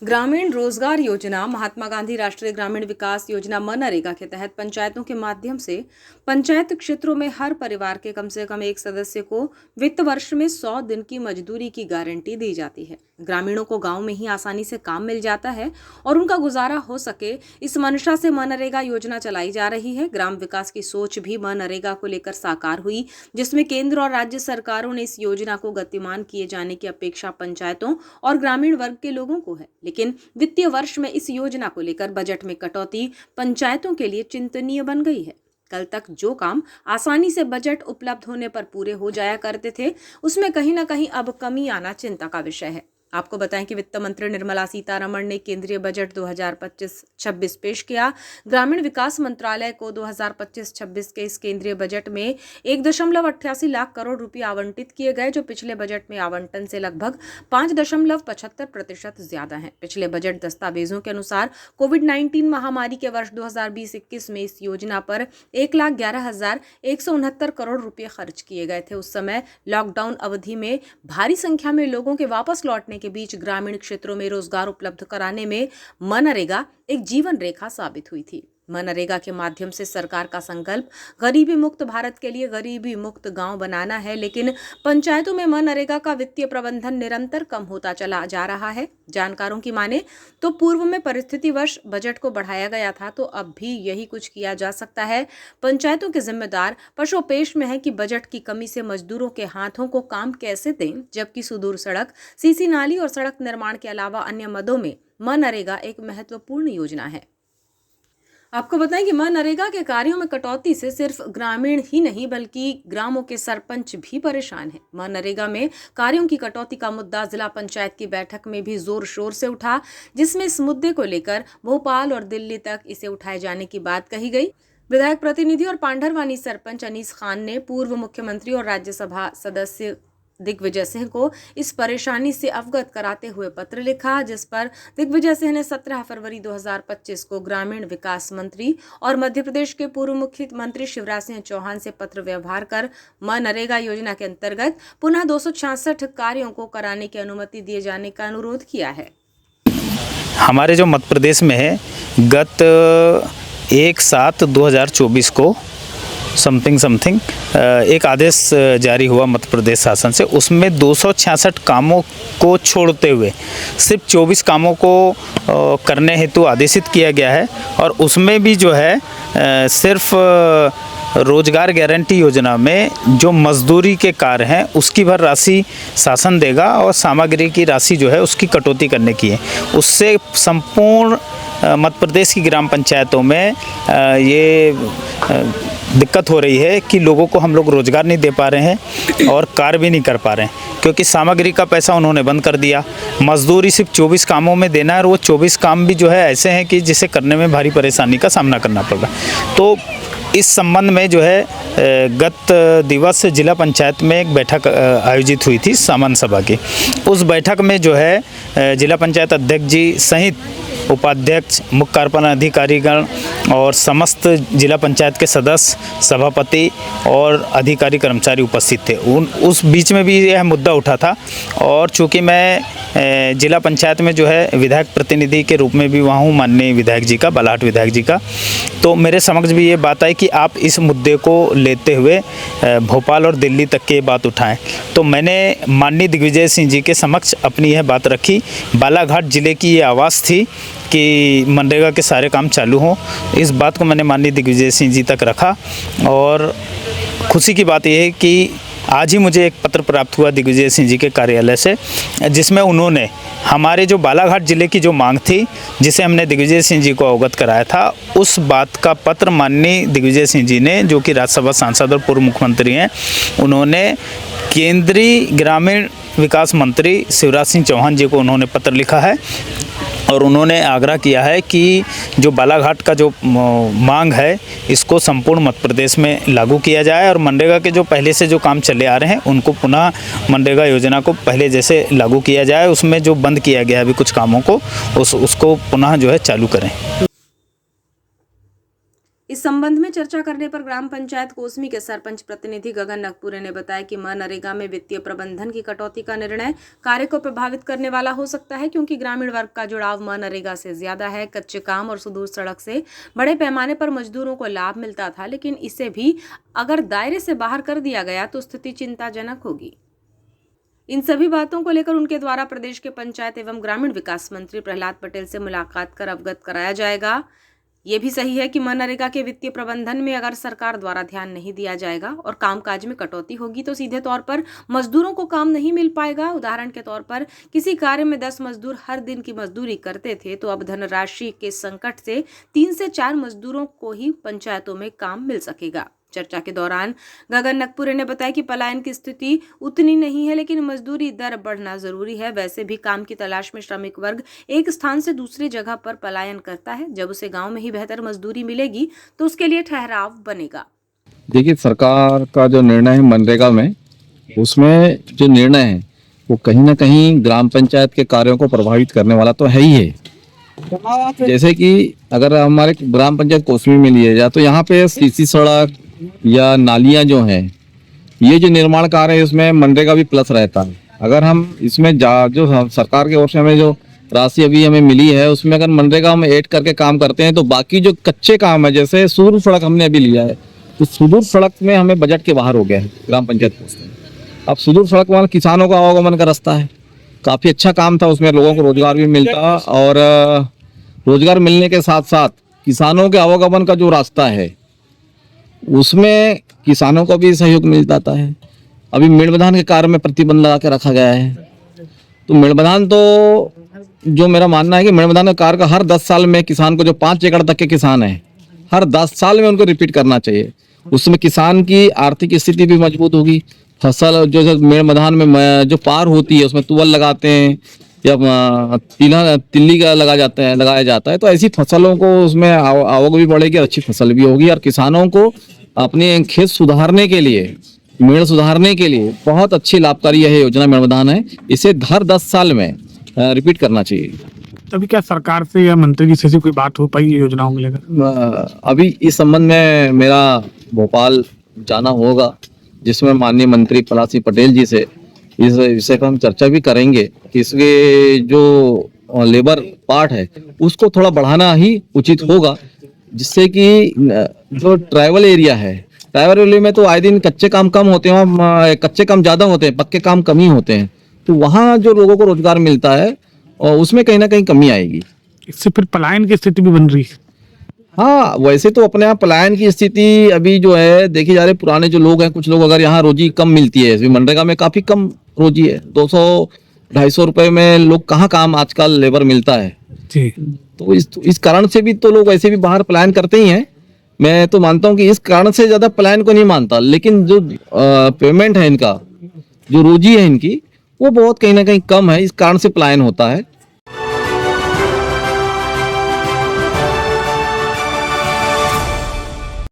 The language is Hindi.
ग्रामीण रोजगार योजना महात्मा गांधी राष्ट्रीय ग्रामीण विकास योजना मनरेगा के तहत पंचायतों के माध्यम से पंचायत क्षेत्रों में हर परिवार के कम से कम एक सदस्य को वित्त वर्ष में 100 दिन की मजदूरी की गारंटी दी जाती है। ग्रामीणों को गांव में ही आसानी से काम मिल जाता है और उनका गुजारा हो सके, इस मंशा से मनरेगा योजना चलाई जा रही है। ग्राम विकास की सोच भी मनरेगा को लेकर साकार हुई, जिसमें केंद्र और राज्य सरकारों ने इस योजना को गतिमान किए जाने की अपेक्षा पंचायतों और ग्रामीण वर्ग के लोगों को है। लेकिन वित्तीय वर्ष में इस योजना को लेकर बजट में कटौती पंचायतों के लिए चिंतनीय बन गई है। कल तक जो काम आसानी से बजट उपलब्ध होने पर पूरे हो जाया करते थे, उसमें कहीं ना कहीं अब कमी आना चिंता का विषय है। आपको बताएं कि वित्त मंत्री निर्मला सीतारमण ने केंद्रीय बजट 2025-26 पेश किया। ग्रामीण विकास मंत्रालय को 2025-26 के इस केंद्रीय बजट में 1.88 लाख करोड़ रुपए आवंटित किए गए, जो पिछले बजट में आवंटन से लगभग 5.75% ज्यादा है। पिछले बजट दस्तावेजों के अनुसार कोविड-19 महामारी के वर्ष 2020-21 में इस योजना पर 1,11,169 करोड़ रुपए खर्च किए गए थे। उस समय लॉकडाउन अवधि में भारी संख्या में लोगों के वापस लौटने के बीच ग्रामीण क्षेत्रों में रोजगार उपलब्ध कराने में मनरेगा एक जीवन रेखा साबित हुई थी। मनरेगा के माध्यम से सरकार का संकल्प गरीबी मुक्त भारत के लिए गरीबी मुक्त गांव बनाना है, लेकिन पंचायतों में मनरेगा का वित्तीय प्रबंधन निरंतर कम होता चला जा रहा है। जानकारों की माने तो पूर्व में परिस्थितिवश बजट को बढ़ाया गया था, तो अब भी यही कुछ किया जा सकता है। पंचायतों के जिम्मेदार पशोपेश में है कि बजट की कमी से मजदूरों के हाथों को काम कैसे दें, जबकि सुदूर सड़क, सीसी नाली और सड़क निर्माण के अलावा अन्य मदों में मनरेगा एक महत्वपूर्ण योजना है। आपको बताएं कि मनरेगा के कार्यों में कटौती से सिर्फ ग्रामीण ही नहीं बल्कि ग्रामों के सरपंच भी परेशान हैं। मनरेगा में कार्यों की कटौती का मुद्दा जिला पंचायत की बैठक में भी जोर शोर से उठा, जिसमें इस मुद्दे को लेकर भोपाल और दिल्ली तक इसे उठाए जाने की बात कही गई। विधायक प्रतिनिधि और पांढरवानी सरपंच अनीस खान ने पूर्व मुख्यमंत्री और राज्यसभा सदस्य दिग्विजय सिंह को इस परेशानी से अवगत कराते हुए पत्र लिखा, जिस पर दिग्विजय सिंह ने 17 फरवरी 2025 को ग्रामीण विकास मंत्री और मध्य प्रदेश के पूर्व मुख्यमंत्री शिवराज सिंह चौहान से पत्र व्यवहार कर मनरेगा योजना के अंतर्गत पुनः 266 कार्यों को कराने की अनुमति दिए जाने का अनुरोध किया है। हमारे जो मध्य प्रदेश में है, गत 1/7/2024 को समथिंग एक आदेश जारी हुआ मध्य प्रदेश शासन से। उसमें 266 कामों को छोड़ते हुए सिर्फ 24 कामों को करने हेतु आदेशित किया गया है, और उसमें भी जो है सिर्फ रोजगार गारंटी योजना में जो मजदूरी के कार्य हैं उसकी भर राशि शासन देगा, और सामग्री की राशि जो है उसकी कटौती करने की है। उससे संपूर्ण मध्य प्रदेश की ग्राम पंचायतों में ये दिक्कत हो रही है कि लोगों को हम लोग रोज़गार नहीं दे पा रहे हैं और कार्य भी नहीं कर पा रहे हैं, क्योंकि सामग्री का पैसा उन्होंने बंद कर दिया। मजदूरी सिर्फ 24 कामों में देना है, और वो 24 काम भी जो है ऐसे हैं कि जिसे करने में भारी परेशानी का सामना करना पड़ेगा। तो इस संबंध में जो है गत दिवस जिला पंचायत में एक बैठक आयोजित हुई थी सामान्य सभा की। उस बैठक में जो है जिला पंचायत अध्यक्ष जी सहित उपाध्यक्ष, मुख्य कार्यपालन अधिकारीगण और समस्त जिला पंचायत के सदस्य, सभापति और अधिकारी कर्मचारी उपस्थित थे। उस बीच में भी यह मुद्दा उठा था, और चूँकि मैं जिला पंचायत में जो है विधायक प्रतिनिधि के रूप में भी वहाँ हूँ, माननीय विधायक जी का, बालाघाट विधायक जी का, तो मेरे समक्ष भी ये बात आई कि आप इस मुद्दे को लेते हुए भोपाल और दिल्ली तक की बात उठाएं। तो मैंने माननीय दिग्विजय सिंह जी के समक्ष अपनी यह बात रखी। बालाघाट जिले की ये आवाज़ थी कि मनरेगा के सारे काम चालू हों। इस बात को मैंने माननीय दिग्विजय सिंह जी तक रखा, और खुशी की बात यह है कि आज ही मुझे एक पत्र प्राप्त हुआ दिग्विजय सिंह जी के कार्यालय से, जिसमें उन्होंने हमारे जो बालाघाट जिले की जो मांग थी, जिसे हमने दिग्विजय सिंह जी को अवगत कराया था, उस बात का पत्र माननीय दिग्विजय सिंह जी ने, जो कि राज्यसभा सांसद और पूर्व मुख्यमंत्री हैं, उन्होंने केंद्रीय ग्रामीण विकास मंत्री शिवराज सिंह चौहान जी को उन्होंने पत्र लिखा है, और उन्होंने आग्रह किया है कि जो बालाघाट का जो मांग है इसको संपूर्ण मध्य प्रदेश में लागू किया जाए, और मनरेगा के जो पहले से जो काम चले आ रहे हैं उनको पुनः मनरेगा योजना को पहले जैसे लागू किया जाए। उसमें जो बंद किया गया है अभी कुछ कामों को, उसको पुनः जो है चालू करें। इस संबंध में चर्चा करने पर ग्राम पंचायत कोसमी के सरपंच प्रतिनिधि गगन नगपुरे ने बताया कि मनरेगा में वित्तीय प्रबंधन की कटौती का निर्णय कार्य को प्रभावित करने वाला हो सकता है, क्योंकि ग्रामीण वर्ग का जुड़ाव मनरेगा से ज्यादा है। कच्चे काम और सुदूर सड़क से बड़े पैमाने पर मजदूरों को लाभ मिलता था, लेकिन इसे भी अगर दायरे से बाहर कर दिया गया तो स्थिति चिंताजनक होगी। इन सभी बातों को लेकर उनके द्वारा प्रदेश के पंचायत एवं ग्रामीण विकास मंत्री प्रहलाद पटेल से मुलाकात कर अवगत कराया जाएगा। ये भी सही है कि मनरेगा के वित्तीय प्रबंधन में अगर सरकार द्वारा ध्यान नहीं दिया जाएगा और कामकाज में कटौती होगी तो सीधे तौर पर मजदूरों को काम नहीं मिल पाएगा। उदाहरण के तौर पर किसी कार्य में 10 मजदूर हर दिन की मजदूरी करते थे तो अब धनराशि के संकट से 3 से 4 मजदूरों को ही पंचायतों में काम मिल सकेगा। चर्चा के दौरान गगन नगपुरे ने बताया कि पलायन की स्थिति उतनी नहीं है, लेकिन मजदूरी दर बढ़ना जरूरी है। वैसे भी काम की तलाश में श्रमिक वर्ग एक स्थान से दूसरी जगह पर पलायन करता है। जब उसे गांव में ही बेहतर मजदूरी मिलेगी तो उसके लिए ठहराव बनेगा। देखिए, सरकार का जो निर्णय है मनरेगा में, उसमें जो निर्णय है वो कहीं ना कहीं ग्राम पंचायत के कार्यों को प्रभावित करने वाला तो है ही है। जैसे कि अगर हमारे ग्राम पंचायत कोसमी में लिए जाए तो यहाँ पे सीसी सड़क या नालियाँ जो हैं, ये जो निर्माण कार्य है इसमें मनरेगा भी प्लस रहता है। अगर हम इसमें जो सरकार की ओर से हमें जो राशि अभी हमें मिली है उसमें अगर मनरेगा हम ऐड करके काम करते हैं तो बाकी जो कच्चे काम है, जैसे सुदूर सड़क हमने अभी लिया है तो सुदूर सड़क में हमें बजट के बाहर हो गया है ग्राम पंचायत कोसमी। अब सुदूर सड़क वाला किसानों का आवागमन का रास्ता है, काफ़ी अच्छा काम था, उसमें लोगों को रोजगार भी मिलता और रोजगार मिलने के साथ साथ किसानों के आवागमन का जो रास्ता है उसमें किसानों को भी सहयोग मिल जाता है। अभी मेड़बधान के कार्य में प्रतिबंध लगा के रखा गया है, तो मेड़बधान तो जो मेरा मानना है कि मेड़बधान के कार्य का हर 10 साल में किसान को, जो 5 एकड़ तक के किसान हैं, हर 10 साल में उनको रिपीट करना चाहिए। उसमें किसान की आर्थिक स्थिति भी मजबूत होगी। फसल जो मेड़बधान में जो पार होती है उसमें तुवल लगाते हैं या तिल्ली का लगाया जाता है, तो ऐसी फसलों को उसमें आवक भी बढ़ेगी, अच्छी फसल भी होगी और किसानों को अपने खेत सुधारने के लिए, मेड़ सुधारने के लिए बहुत अच्छी लाभकारी यह योजना मेड़बधान है। इसे हर 10 साल में रिपीट करना चाहिए। तभी क्या सरकार से या मंत्री जी से कोई बात हो पाई योजनाओं को लेकर? अभी इस संबंध में मेरा भोपाल जाना होगा, जिसमें माननीय मंत्री प्रहलाद सिंह पटेल जी से इस विषय पर हम चर्चा भी करेंगे कि इसके जो लेबर पार्ट है उसको थोड़ा बढ़ाना ही उचित होगा, जिससे कि जो ट्राइबल एरिया है, ट्राइबल एरिया में तो आए दिन कच्चे काम कम होते हैं, कच्चे काम ज़्यादा होते हैं, पक्के काम कम ही होते हैं, तो वहाँ जो लोगों को रोजगार मिलता है और उसमें कहीं ना कहीं कमी आएगी। इससे फिर पलायन की स्थिति भी बन रही है। हाँ, वैसे तो अपने यहाँ पलायन की स्थिति अभी जो है देखी जा रही, पुराने जो लोग हैं, कुछ लोग अगर यहाँ रोजी कम मिलती है, मनरेगा में काफ़ी कम रोजी है, 200-250 रुपए में लोग कहाँ काम आजकल लेबर मिलता है जी। तो इस कारण से भी तो लोग वैसे भी बाहर पलायन करते ही हैं। मैं तो मानता हूँ कि इस कारण से ज़्यादा पलायन को नहीं मानता, लेकिन जो पेमेंट है इनका, जो रोजी है इनकी, वो बहुत कहीं ना कहीं कम है, इस कारण से पलायन होता है।